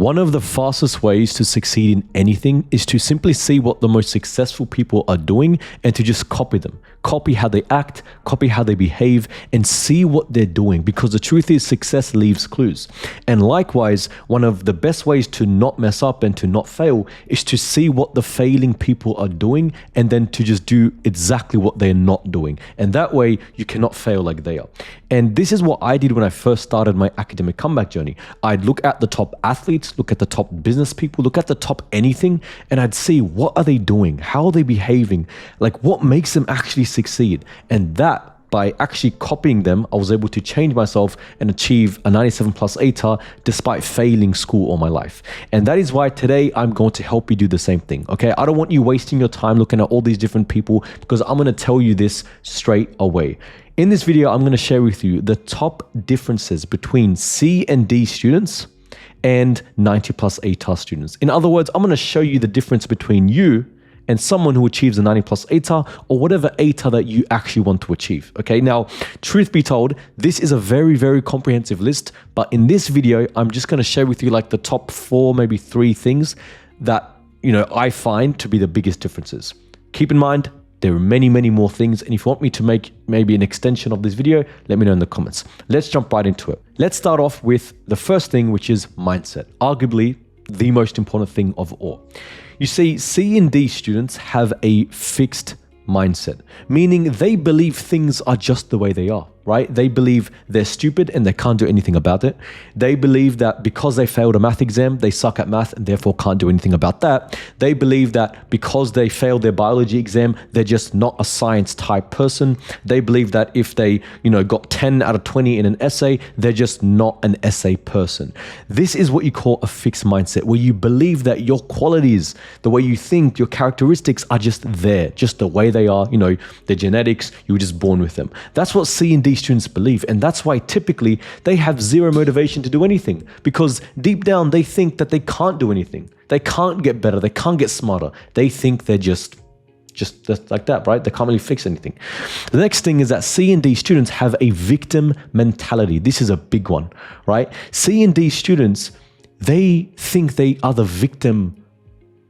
One of the fastest ways to succeed in anything is to simply see what the most successful people are doing and to just copy them. Copy how they act, copy how they behave, and see what they're doing, because the truth is success leaves clues. And likewise, one of the best ways to not mess up and to not fail is to see what the failing people are doing and then to just do exactly what they're not doing. And that way you cannot fail like they are. And this is what I did when I first started my academic comeback journey. I'd look at the top athletes, look at the top business people, look at the top anything, and I'd see what are they doing? How are they behaving? Like what makes them actually succeed? And that, by actually copying them, I was able to change myself and achieve a 97 plus ATAR despite failing school all my life. And that is why today I'm going to help you do the same thing. Okay, I don't want you wasting your time looking at all these different people, because I'm going to tell you this straight away. In this video, I'm going to share with you the top differences between C and D students and 90 plus ATAR students. In other words, I'm going to show you the difference between you and someone who achieves a 90 plus ATAR or whatever ATAR that you actually want to achieve. Okay, now, truth be told, this is a very, very comprehensive list, but in this video, I'm just going to share with you like the top 4, maybe 3 things that, I find to be the biggest differences. Keep in mind, there are many, many more things. And if you want me to make maybe an extension of this video, let me know in the comments. Let's jump right into it. Let's start off with the first thing, which is mindset. Arguably the most important thing of all. You see, C and D students have a fixed mindset, meaning they believe things are just the way they are, right? They believe they're stupid and they can't do anything about it. They believe that because they failed a math exam, they suck at math and therefore can't do anything about that. They believe that because they failed their biology exam, they're just not a science type person. They believe that if they, got 10 out of 20 in an essay, they're just not an essay person. This is what you call a fixed mindset, where you believe that your qualities, the way you think, your characteristics are just there, just the way they are, their genetics, you were just born with them. That's what C and D students believe, and that's why typically they have zero motivation to do anything, because deep down they think that they can't do anything. They can't get better, they can't get smarter. They think they're just like that, right? They can't really fix anything. The next thing is that C and D students have a victim mentality. This is a big one, right? C and D students, they think they are the victim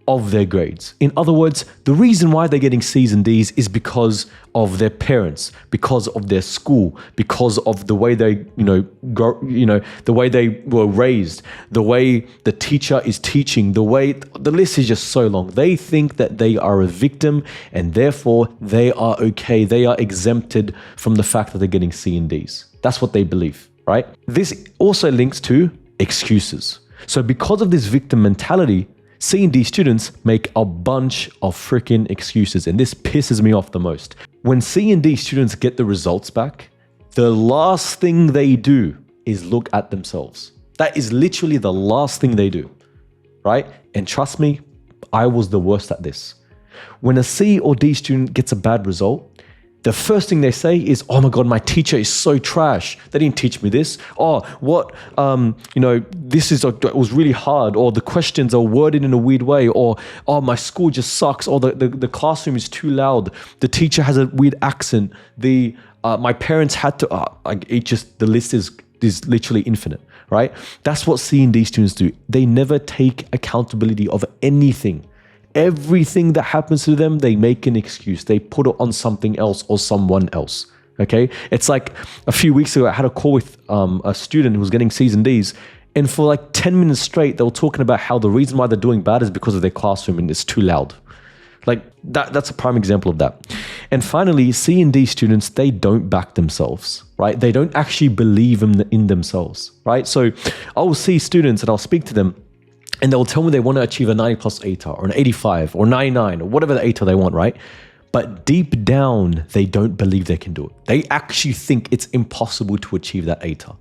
of their grades. In other words, the reason why they're getting C's and D's is because of their parents, because of their school, because of the way they, the way they were raised, the way the teacher is teaching, the list is just so long. They think that they are a victim and therefore they are okay. They are exempted from the fact that they're getting C and D's. That's what they believe, right? This also links to excuses. So because of this victim mentality, C and D students make a bunch of freaking excuses, and this pisses me off the most. When C and D students get the results back, the last thing they do is look at themselves. That is literally the last thing they do, right? And trust me, I was the worst at this. When a C or D student gets a bad result, the first thing they say is, oh my God, my teacher is so trash. They didn't teach me this. Oh, what, it was really hard. Or the questions are worded in a weird way. Or, oh, my school just sucks. Or the classroom is too loud. The teacher has a weird accent. My parents had to, the list is literally infinite, right? That's what C and D students do. They never take accountability of anything. Everything that happens to them, they make an excuse. They put it on something else or someone else, okay? It's like a few weeks ago, I had a call with a student who was getting C's and D's, and for like 10 minutes straight, they were talking about how the reason why they're doing bad is because of their classroom and it's too loud. Like that's a prime example of that. And finally, C and D students, they don't back themselves, right? They don't actually believe in themselves, right? So I will see students and I'll speak to them, and they'll tell me they want to achieve a 90 plus ATAR or an 85 or 99 or whatever the ATAR they want, right? But deep down, they don't believe they can do it. They actually think it's impossible to achieve that ATAR,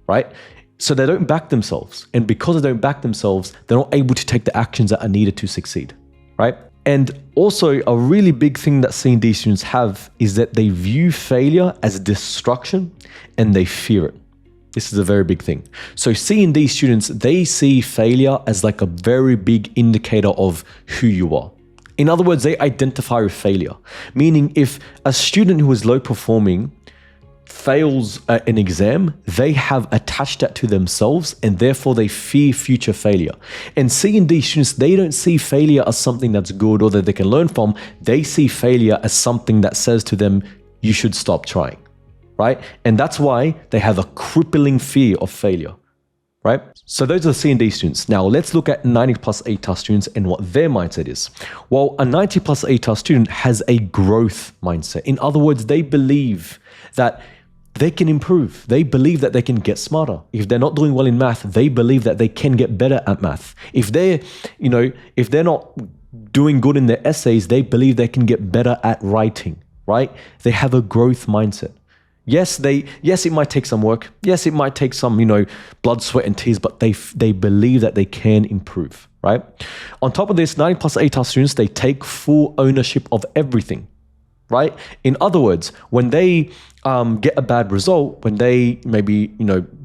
right? So they don't back themselves. And because they don't back themselves, they're not able to take the actions that are needed to succeed, right? And also a really big thing that C and D students have is that they view failure as destruction and they fear it. This is a very big thing. So C and D students, they see failure as like a very big indicator of who you are. In other words, they identify with failure. Meaning if a student who is low performing fails an exam, they have attached that to themselves and therefore they fear future failure. And C and D students, they don't see failure as something that's good or that they can learn from. They see failure as something that says to them, you should stop trying, right? And that's why they have a crippling fear of failure, right? So those are the C and D students. Now let's look at 90 plus ATAR students and what their mindset is. Well, a 90 plus ATAR student has a growth mindset. In other words, they believe that they can improve. They believe that they can get smarter. If they're not doing well in math, they believe that they can get better at math. If they're not doing good in their essays, they believe they can get better at writing, right? They have a growth mindset. Yes, it might take some work. Yes, it might take some, blood, sweat, and tears, but they believe that they can improve, right? On top of this, 90 plus ATAR students, they take full ownership of everything, right? In other words, when they get a bad result, when they maybe,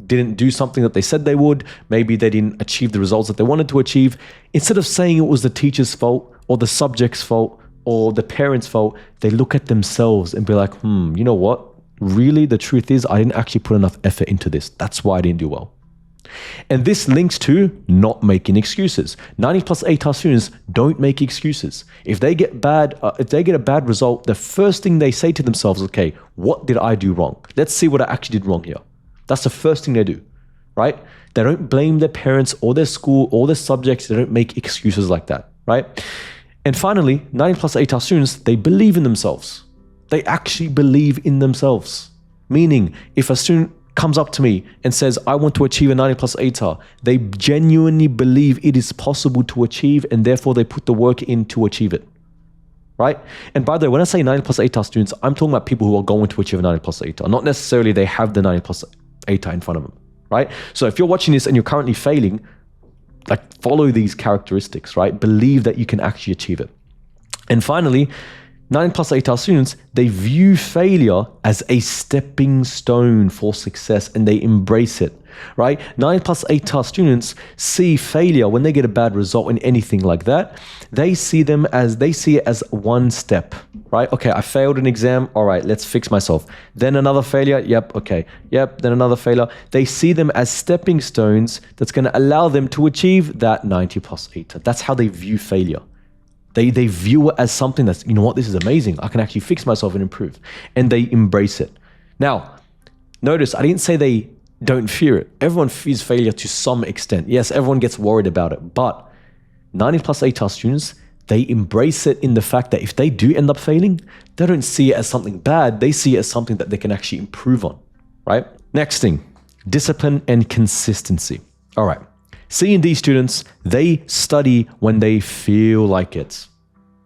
didn't do something that they said they would, maybe they didn't achieve the results that they wanted to achieve, instead of saying it was the teacher's fault or the subject's fault or the parents' fault, they look at themselves and be like, you know what? Really, the truth is I didn't actually put enough effort into this. That's why I didn't do well. And this links to not making excuses. 90 plus ATAR students don't make excuses. If they get a bad result, the first thing they say to themselves, okay, what did I do wrong? Let's see what I actually did wrong here. That's the first thing they do, right? They don't blame their parents or their school or their subjects. They don't make excuses like that, right? And finally, 90 plus ATAR students, they believe in themselves. They actually believe in themselves. Meaning, if a student comes up to me and says, I want to achieve a 90 plus ATAR, they genuinely believe it is possible to achieve and therefore they put the work in to achieve it, right? And by the way, when I say 90 plus ATAR students, I'm talking about people who are going to achieve a 90 plus ATAR, not necessarily they have the 90 plus ATAR in front of them, right? So if you're watching this and you're currently failing, follow these characteristics, right? Believe that you can actually achieve it. And finally, 90 plus ATAR students, they view failure as a stepping stone for success and they embrace it, right? 90 plus ATAR students see failure when they get a bad result in anything like that. They see it as one step, right? Okay, I failed an exam. All right, let's fix myself. Then another failure. Yep. Okay. Yep. Then another failure. They see them as stepping stones that's going to allow them to achieve that 90 plus ATAR. That's how they view failure. They view it as something that's, this is amazing. I can actually fix myself and improve. And they embrace it. Now, notice I didn't say they don't fear it. Everyone fears failure to some extent. Yes, everyone gets worried about it. But 90 plus ATAR students, they embrace it in the fact that if they do end up failing, they don't see it as something bad. They see it as something that they can actually improve on, right? Next thing, discipline and consistency. All right. C and D students, they study when they feel like it,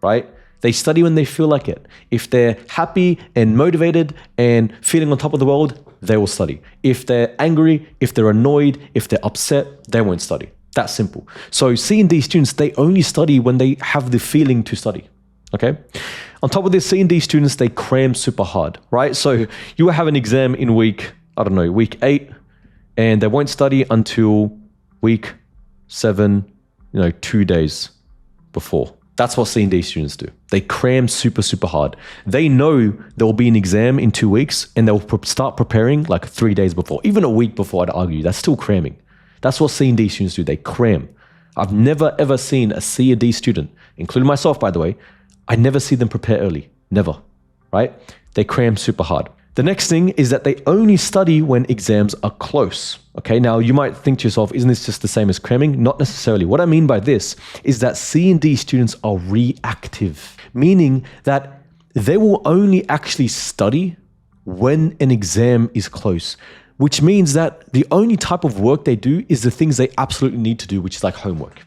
right? They study when they feel like it. If they're happy and motivated and feeling on top of the world, they will study. If they're angry, if they're annoyed, if they're upset, they won't study. That's simple. So C and D students, they only study when they have the feeling to study, okay? On top of this, C and D students, they cram super hard, right? So you will have an exam in week 8, and they won't study until week 7, 2 days before. That's what C and D students do. They cram super, super hard. They know there will be an exam in 2 weeks and they'll start preparing 3 days before, even a week before, I'd argue. That's still cramming. That's what C and D students do. They cram. I've never, ever seen a C or D student, including myself, by the way, I never see them prepare early. Never, right? They cram super hard. The next thing is that they only study when exams are close. Okay, now you might think to yourself, isn't this just the same as cramming? Not necessarily. What I mean by this is that C and D students are reactive, meaning that they will only actually study when an exam is close, which means that the only type of work they do is the things they absolutely need to do, which is like homework.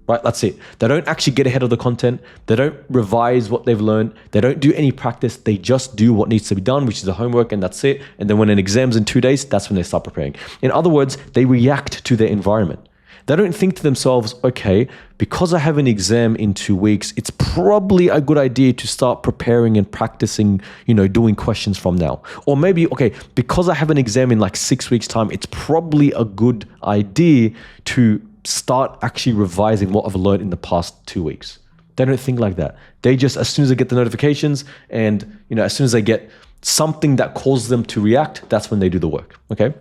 Right, that's it. They don't actually get ahead of the content. They don't revise what they've learned. They don't do any practice. They just do what needs to be done, which is the homework, and that's it. And then when an exam's in 2 days, that's when they start preparing. In other words, they react to their environment. They don't think to themselves, okay, because I have an exam in 2 weeks, it's probably a good idea to start preparing and practicing, doing questions from now. Or maybe, okay, because I have an exam in 6 weeks' time, it's probably a good idea to start actually revising what I've learned in the past 2 weeks. They don't think like that. They just, as soon as they get the notifications and, as soon as they get something that causes them to react, that's when they do the work, okay?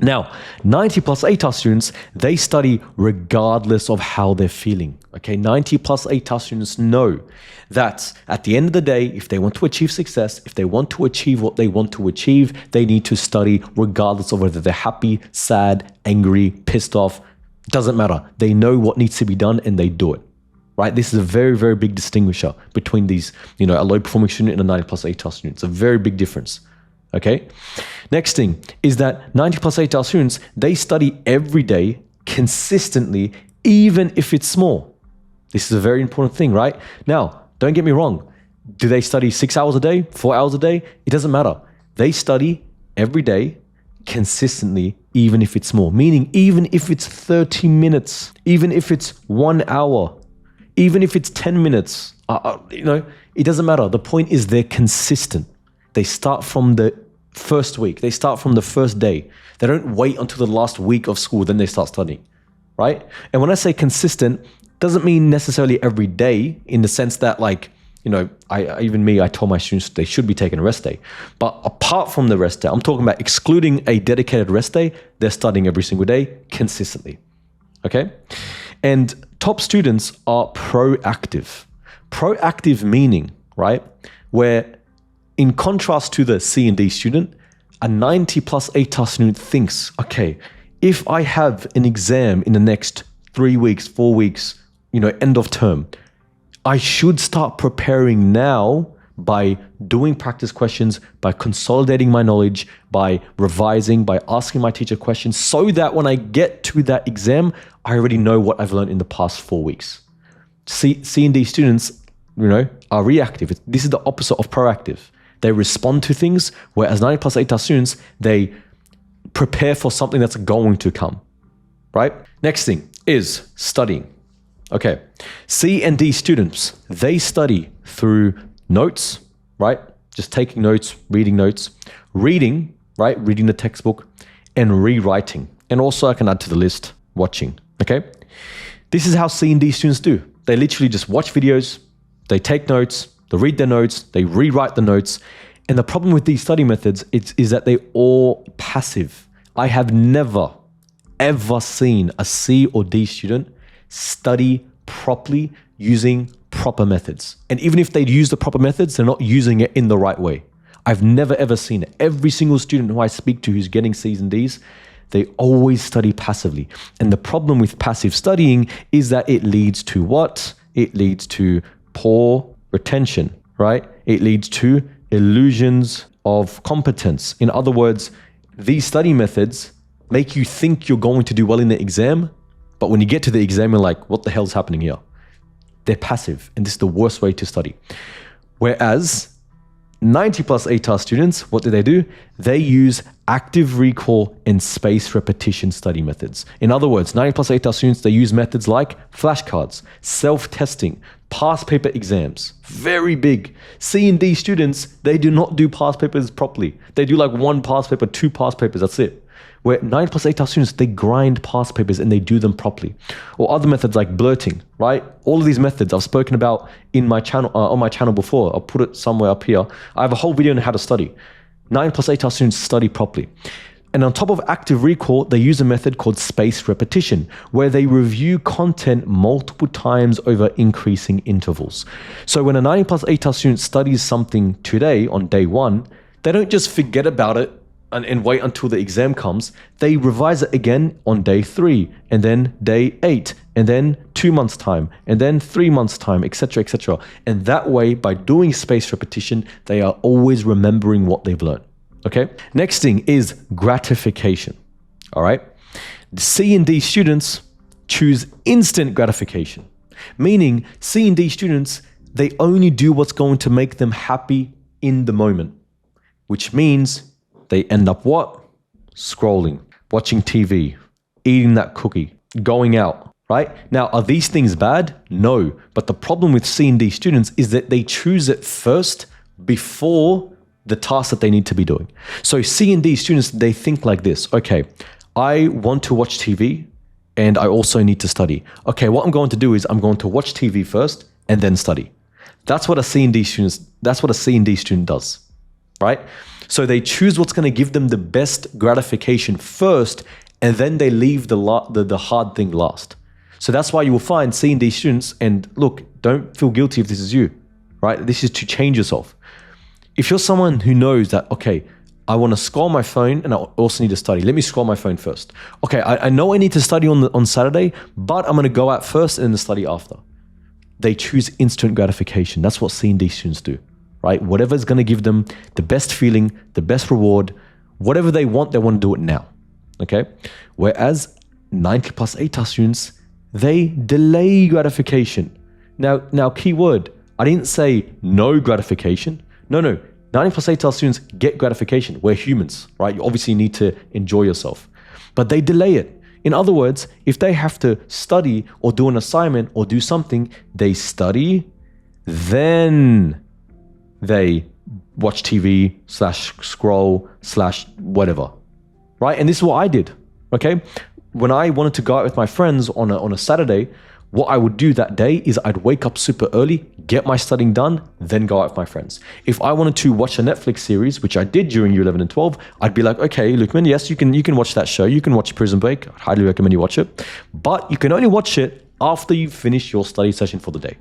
Now, 90 plus ATAR students, they study regardless of how they're feeling, okay? 90 plus ATAR students know that at the end of the day, if they want to achieve success, if they want to achieve what they want to achieve, they need to study regardless of whether they're happy, sad, angry, pissed off. Doesn't matter. They know what needs to be done and they do it, right? This is a very, very big distinguisher between these, a low performing student and a 90 plus ATAR student. It's a very big difference. Okay. Next thing is that 90 plus ATAR students, they study every day consistently, even if it's small. This is a very important thing, right? Now, don't get me wrong. Do they study 6 hours a day, 4 hours a day? It doesn't matter. They study every day consistently, even if it's small, meaning even if it's 30 minutes, even if it's 1 hour, even if it's 10 minutes, it doesn't matter. The point is they're consistent. They start from the first week. They start from the first day. They don't wait until the last week of school, then they start studying, right? And when I say consistent, doesn't mean necessarily every day in the sense that I told my students they should be taking a rest day. But apart from the rest day, I'm talking about excluding a dedicated rest day, they're studying every single day consistently, okay? And top students are proactive. Proactive meaning, right, where in contrast to the C and D student, a 90 plus ATAR student thinks, okay, if I have an exam in the next 3 weeks, 4 weeks, end of term, I should start preparing now by doing practice questions, by consolidating my knowledge, by revising, by asking my teacher questions, so that when I get to that exam, I already know what I've learned in the past 4 weeks. C and D students, are reactive. This is the opposite of proactive. They respond to things, whereas 90 plus ATAR students, they prepare for something that's going to come, right? Next thing is studying. Okay, C and D students, they study through notes, right? Just taking notes, reading, right? Reading the textbook and rewriting. And also I can add to the list, watching, okay? This is how C and D students do. They literally just watch videos, they take notes, they read their notes, they rewrite the notes. And the problem with these study methods is that they're all passive. I have never, ever seen a C or D student study properly using proper methods. And even if they'd use the proper methods, they're not using it in the right way. I've never, ever seen it. Every single student who I speak to who's getting C's and D's, they always study passively. And the problem with passive studying is that it leads to what? It leads to poor retention, right? It leads to illusions of competence. In other words, these study methods make you think you're going to do well in the exam, but when you get to the exam, you're like, what the hell's happening here? They're passive, and this is the worst way to study. Whereas 90 plus ATAR students, what do? They use active recall and spaced repetition study methods. In other words, 90 plus ATAR students, they use methods like flashcards, self-testing, past paper exams. Very big. C and D students, they do not do past papers properly. They do like 1 past paper, 2 past papers, that's it. Where 90 plus ATAR students, they grind past papers and they do them properly. Or other methods like blurting, right? All of these methods I've spoken about in my channel, on my channel before. I'll put it somewhere up here. I have a whole video on how to study. 90 plus ATAR students study properly. And on top of active recall, they use a method called spaced repetition, where they review content multiple times over increasing intervals. So when a 90 plus ATAR student studies something today on day 1, they don't just forget about it and wait until the exam comes. They revise it again on day 3, and then day 8, and then 2 months time, and then 3 months time, etc., etc. And that way, by doing spaced repetition, they are always remembering what they've learned. Okay. Next thing is gratification. All right. The C and D students choose instant gratification, meaning C and D students, they only do what's going to make them happy in the moment, which means they end up what? Scrolling, watching TV, eating that cookie, going out, right? Now, are these things bad? No. But the problem with C and D students is that they choose it first before the task that they need to be doing. So C and D students, they think like this. Okay, I want to watch TV and I also need to study. Okay, what I'm going to do is I'm going to watch TV first and then study. That's what a C and D student does. right? So they choose what's going to give them the best gratification first, and then they leave the hard thing last. So that's why you will find C&D students, and look, don't feel guilty if this is you, right? This is to change yourself. If you're someone who knows that, okay, I want to scroll my phone and I also need to study. Let me scroll my phone first. Okay, I know I need to study on Saturday, but I'm going to go out first and then study after. They choose instant gratification. That's what C&D students do, right? Whatever is going to give them the best feeling, the best reward, whatever they want to do it now, okay? Whereas 90 plus ATAR students, they delay gratification. Now, key word, I didn't say no gratification. No. 90 plus ATAR students get gratification. We're humans, right? You obviously need to enjoy yourself, but they delay it. In other words, if they have to study or do an assignment or do something, they study, then they watch TV / scroll / whatever, right? And this is what I did, okay? When I wanted to go out with my friends on a Saturday, what I would do that day is I'd wake up super early, get my studying done, then go out with my friends. If I wanted to watch a Netflix series, which I did during year 11 and 12, I'd be like, okay, Lukeman, yes, you can watch that show. You can watch Prison Break. I'd highly recommend you watch it. But you can only watch it after you finish your study session for the day.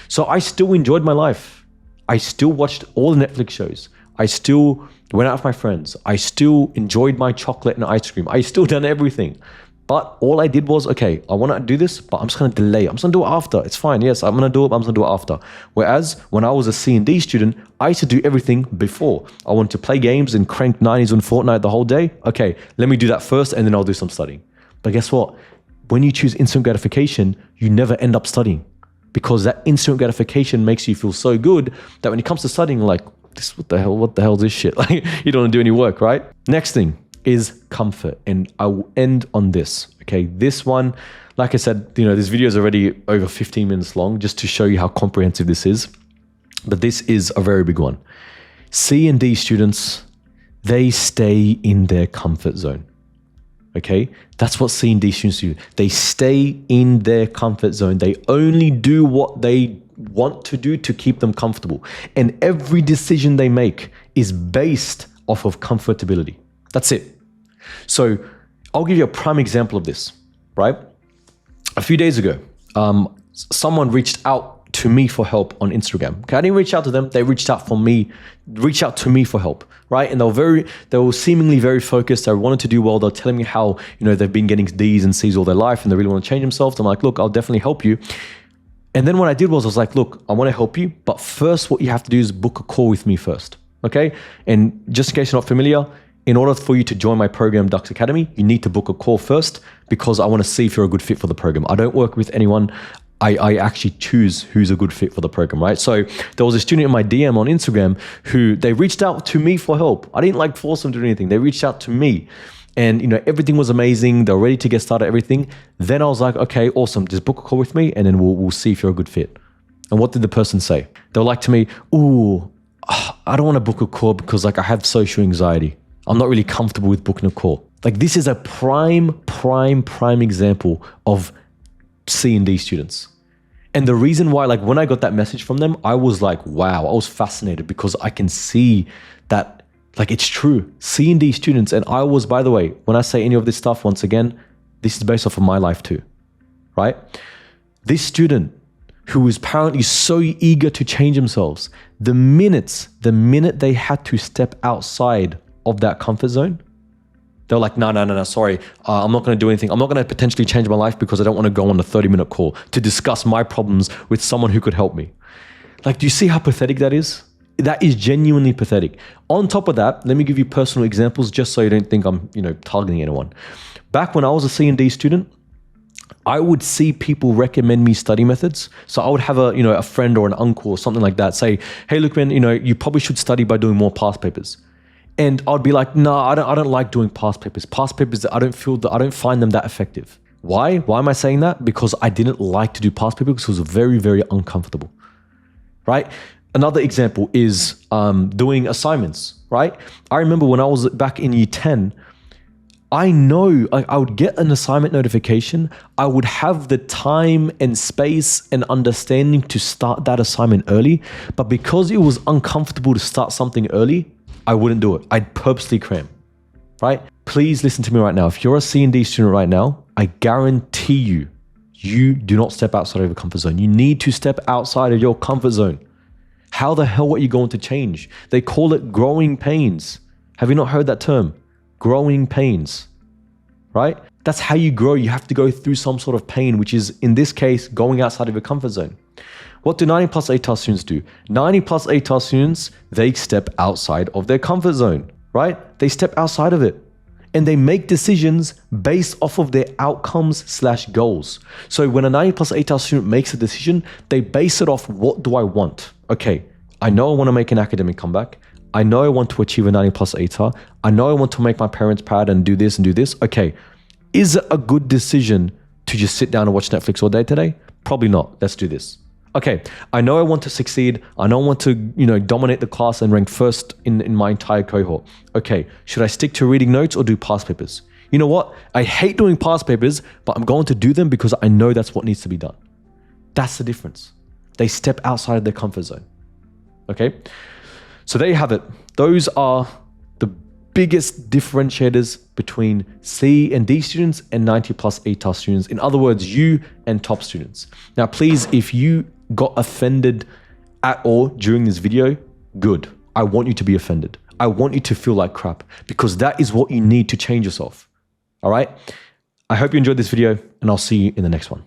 So I still enjoyed my life. I still watched all the Netflix shows. I still went out with my friends. I still enjoyed my chocolate and ice cream. I still done everything. But all I did was, okay, I want to do this, but I'm just going to delay. I'm just going to do it after. It's fine. Yes, I'm going to do it, but I'm just going to do it after. Whereas when I was a C&D student, I used to do everything before. I wanted to play games and crank 90s on Fortnite the whole day. Okay, let me do that first and then I'll do some studying. But guess what? When you choose instant gratification, you never end up studying because that instant gratification makes you feel so good that when it comes to studying, like, what the hell is this shit? Like, you don't want to do any work, right? Next thing is comfort. And I will end on this. Okay, this one, like I said, this video is already over 15 minutes long just to show you how comprehensive this is. But this is a very big one. C&D students, they stay in their comfort zone. Okay, that's what C&D students do. They stay in their comfort zone. They only do what they want to do to keep them comfortable. And every decision they make is based off of comfortability. That's it. So I'll give you a prime example of this, right? A few days ago, someone reached out to me for help on Instagram. Okay, I didn't reach out to them. They reached out to me for help, right? And they were seemingly very focused. They wanted to do well. They're telling me how, they've been getting D's and C's all their life and they really want to change themselves. I'm like, look, I'll definitely help you. And then what I did was I was like, look, I want to help you, but first what you have to do is book a call with me first, okay? And just in case you're not familiar, in order for you to join my program, Dux Academy, you need to book a call first because I want to see if you're a good fit for the program. I don't work with anyone. I actually choose who's a good fit for the program, right? So there was a student in my DM on Instagram who they reached out to me for help. I didn't force them to do anything. They reached out to me and everything was amazing. They're ready to get started, everything. Then I was like, okay, awesome. Just book a call with me and then we'll see if you're a good fit. And what did the person say? They were like to me, ooh, I don't want to book a call because I have social anxiety. I'm not really comfortable with booking a call. This is a prime example of C&D students. And the reason why, when I got that message from them, I was like, wow, I was fascinated because I can see that, it's true. C&D students, and I was, by the way, when I say any of this stuff, once again, this is based off of my life too, right? This student who is apparently so eager to change themselves, the minute they had to step outside of that comfort zone, they're like, no, sorry, I'm not going to do anything. I'm not going to potentially change my life because I don't want to go on a 30-minute call to discuss my problems with someone who could help me. Do you see how pathetic that is? That is genuinely pathetic. On top of that, let me give you personal examples just so you don't think I'm, targeting anyone. Back when I was a C&D student, I would see people recommend me study methods. So I would have a friend or an uncle or something like that say, hey, look, man, you probably should study by doing more past papers. And I'd be like, no, I don't like doing past papers. Past papers, I don't find them that effective. Why? Why am I saying that? Because I didn't like to do past papers because it was very, very uncomfortable, right? Another example is doing assignments, right? I remember when I was back in year 10, I know I would get an assignment notification. I would have the time and space and understanding to start that assignment early. But because it was uncomfortable to start something early, I wouldn't do it. I'd purposely cram, right? Please listen to me right now. If you're a C and D student right now, I guarantee you, you do not step outside of your comfort zone. You need to step outside of your comfort zone. How the hell are you going to change? They call it growing pains. Have you not heard that term? Growing pains, right? That's how you grow. You have to go through some sort of pain, which is, in this case, going outside of your comfort zone. What do 90 plus ATAR students do? 90 plus ATAR students, they step outside of their comfort zone, right? They step outside of it and they make decisions based off of their outcomes/goals. So when a 90 plus ATAR student makes a decision, they base it off, what do I want? Okay, I know I want to make an academic comeback. I know I want to achieve a 90 plus ATAR. I know I want to make my parents proud and do this and do this. Okay, is it a good decision to just sit down and watch Netflix all day today? Probably not. Let's do this. Okay, I know I want to succeed. I know I want to, dominate the class and rank first in my entire cohort. Okay, should I stick to reading notes or do past papers? You know what? I hate doing past papers, but I'm going to do them because I know that's what needs to be done. That's the difference. They step outside of their comfort zone. Okay, so there you have it. Those are the biggest differentiators between C and D students and 90 plus ATAR students. In other words, you and top students. Now, please, if you got offended at all during this video, good. I want you to be offended. I want you to feel like crap because that is what you need to change yourself. All right. I hope you enjoyed this video and I'll see you in the next one.